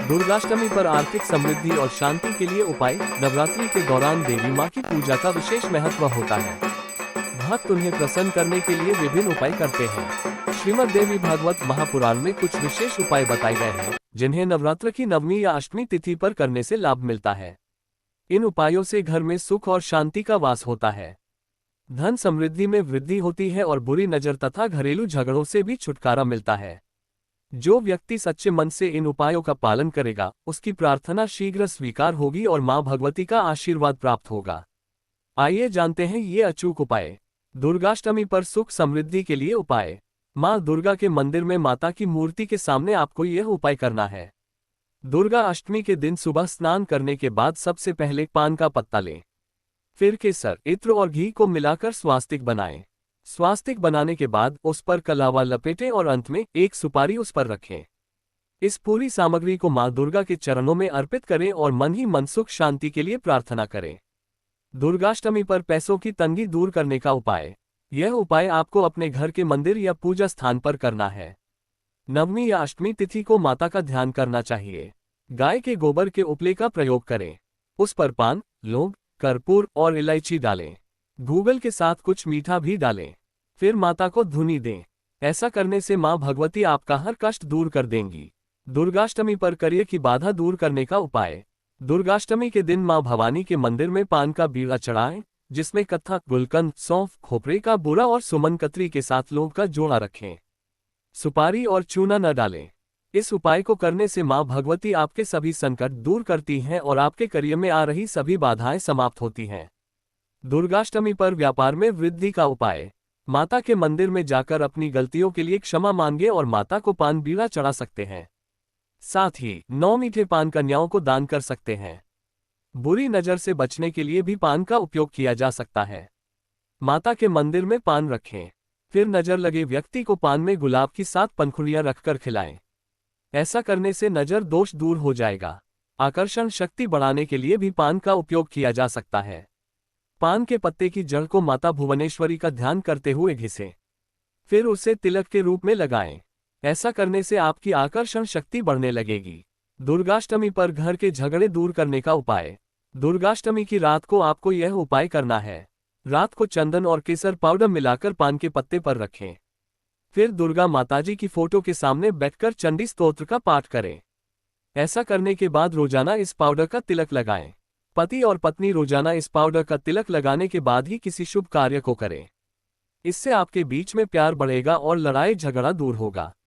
दुर्गाष्टमी पर आर्थिक समृद्धि और शांति के लिए उपाय। नवरात्रि के दौरान देवी माँ की पूजा का विशेष महत्व होता है। भक्त उन्हें प्रसन्न करने के लिए विभिन्न उपाय करते हैं। श्रीमद् देवी भागवत महापुराण में कुछ विशेष उपाय बताए गए हैं, जिन्हें नवरात्र की नवमी या अष्टमी तिथि पर करने से लाभ मिलता है। इन उपायों से घर में सुख और शांति का वास होता है, धन समृद्धि में वृद्धि होती है और बुरी नजर तथा घरेलू झगड़ों से भी छुटकारा मिलता है। जो व्यक्ति सच्चे मन से इन उपायों का पालन करेगा, उसकी प्रार्थना शीघ्र स्वीकार होगी और मां भगवती का आशीर्वाद प्राप्त होगा। आइए जानते हैं ये अचूक उपाय। दुर्गाष्टमी पर सुख समृद्धि के लिए उपाय। मां दुर्गा के मंदिर में माता की मूर्ति के सामने आपको यह उपाय करना है। दुर्गा अष्टमी के दिन सुबह स्नान करने के बाद सबसे पहले पान का पत्ता लें। फिर केसर, इत्र और घी को मिलाकर स्वास्तिक बनाएं। स्वास्तिक बनाने के बाद उस पर कलावा लपेटें और अंत में एक सुपारी उस पर रखें। इस पूरी सामग्री को मां दुर्गा के चरणों में अर्पित करें और मन ही मन सुख शांति के लिए प्रार्थना करें। दुर्गाष्टमी पर पैसों की तंगी दूर करने का उपाय। यह उपाय आपको अपने घर के मंदिर या पूजा स्थान पर करना है। नवमी या अष्टमी तिथि को माता का ध्यान करना चाहिए। गाय के गोबर के उपले का प्रयोग करें। उस पर पान, लौंग, कर्पूर और इलायची डालें। गूगल के साथ कुछ मीठा भी डालें। फिर माता को धुनी दें। ऐसा करने से मां भगवती आपका हर कष्ट दूर कर देंगी। दुर्गाष्टमी पर कार्य की बाधा दूर करने का उपाय। दुर्गाष्टमी के दिन मां भवानी के मंदिर में पान का बीड़ा चढ़ाएं, जिसमें कत्था, गुलकंद, सौंफ, खोपरे का बूरा और सुमन कतरी के साथ लौंग का जोड़ा रखें। सुपारी और चूना न डालें। इस उपाय को करने से मां भगवती आपके सभी संकट दूर करती हैं और आपके कार्य में आ रही सभी बाधाएं समाप्त होती हैं। दुर्गाष्टमी पर व्यापार में वृद्धि का उपाय। माता के मंदिर में जाकर अपनी गलतियों के लिए क्षमा मांगे और माता को पान बीड़ा चढ़ा सकते हैं। साथ ही 9 मीठे पान कन्याओं को दान कर सकते हैं। बुरी नजर से बचने के लिए भी पान का उपयोग किया जा सकता है। माता के मंदिर में पान रखें। फिर नजर लगे व्यक्ति को पान में गुलाब की 7 पंखुड़ियां रखकर खिलाएं। ऐसा करने से नजर दोष दूर हो जाएगा। आकर्षण शक्ति बढ़ाने के लिए भी पान का उपयोग किया जा सकता है। पान के पत्ते की जड़ को माता भुवनेश्वरी का ध्यान करते हुए घिसें। फिर उसे तिलक के रूप में लगाएं। ऐसा करने से आपकी आकर्षण शक्ति बढ़ने लगेगी। दुर्गाष्टमी पर घर के झगड़े दूर करने का उपाय। दुर्गाष्टमी की रात को आपको यह उपाय करना है। रात को चंदन और केसर पाउडर मिलाकर पान के पत्ते पर रखें। फिर दुर्गा माताजी की फोटो के सामने बैठकर चंडी स्तोत्र का पाठ करें। ऐसा करने के बाद रोजाना इस पाउडर का तिलक लगाएं। पति और पत्नी रोजाना इस पाउडर का तिलक लगाने के बाद ही किसी शुभ कार्य को करें। इससे आपके बीच में प्यार बढ़ेगा और लड़ाई झगड़ा दूर होगा।